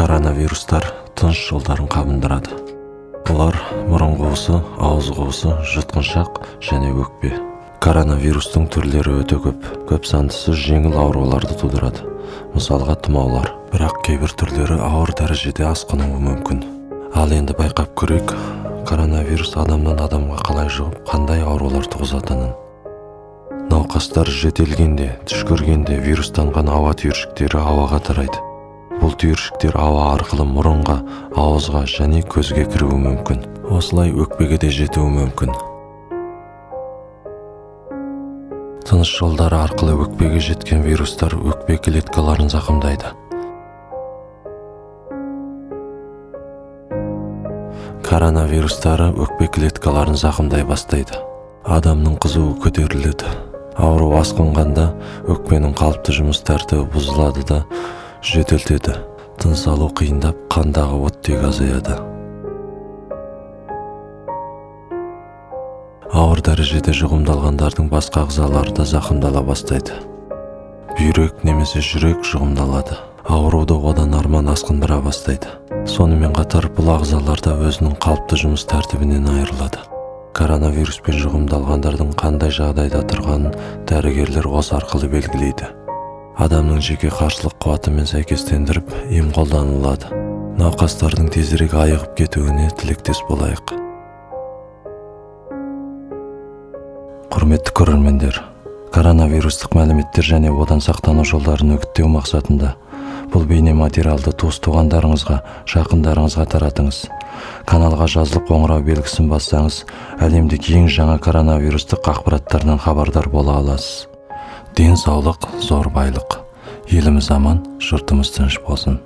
Коронавирустар тыныс жолдарын қабындырады. Олар мұрын қуысы, ауыз қуысы, жұтқыншақ және өкпе. Коронавирустың түрлері өте көп сандысы жеңіл ауруларды тудырады. Мысалға тұмаулар. Бірақ кейбір түрлері ауыр дәрежеде асқынуы мүмкін. Ал енді байқап көрейік, коронавирус адамнан адамға қалай жұғып, қандай аурулар туғызатынын. Науқастар жөтелгенде, түшкіргенде вирустанған ауа түйіршіктері ауаға тарайды. Бұл түйіршіктер ауа арқылы мұрынға, ауызға және көзге кіруі мүмкін. Осылай өкпеге де жетуі мүмкін. Тыныс жолдары арқылы өкпеге жеткен вирустар өкпе клеткаларын зақымдайды. Коронавирустары өкпе клеткаларын зақымдай бастайды. Адамның қызуы көтеріледі. Ауру асқынғанда өкпенің қалыпты жұмыс тәртібі бұзылады да жөтелтеді. Тыныс алу қиындап, қандағы оттегі азаяды. Ауыр дәрежеде жұғымдалғандардың басқа ағзалары да зақымдала бастайды. Бүйрек немесе жүрек жұғымдалады. Ауруды одан арман асқындыра бастайды. Сонымен қатар бұл ағзаларда өзінің қалыпты жұмыс тәртібінен айырылады. Коронавируспен жұғымдалғандардың қандай жағдайда тұрғанын дәрігерлер осы арқылы белгілейді. Адамның жеке қарсылық қуатымен сәйкестендіріп, ем қолданылады. Науқастардың тезірек айығып кетуіне тілектес болайық. Құрметті көрермендер, коронавирустық мәліметтер және одан сақтану жолдарын үгіттеу мақсатында бұл бейне материалды туыс-туғандарыңызға, жақындарыңызға таратыңыз. Каналға жазылып қоңырау белгісін бассаңыз, әлемдегі ең жаңа коронавирустық ақпараттардан хабардар бола аласыз. Денсаулық зор байлық. Еліміз аман, жұртымыз тыныш болсын.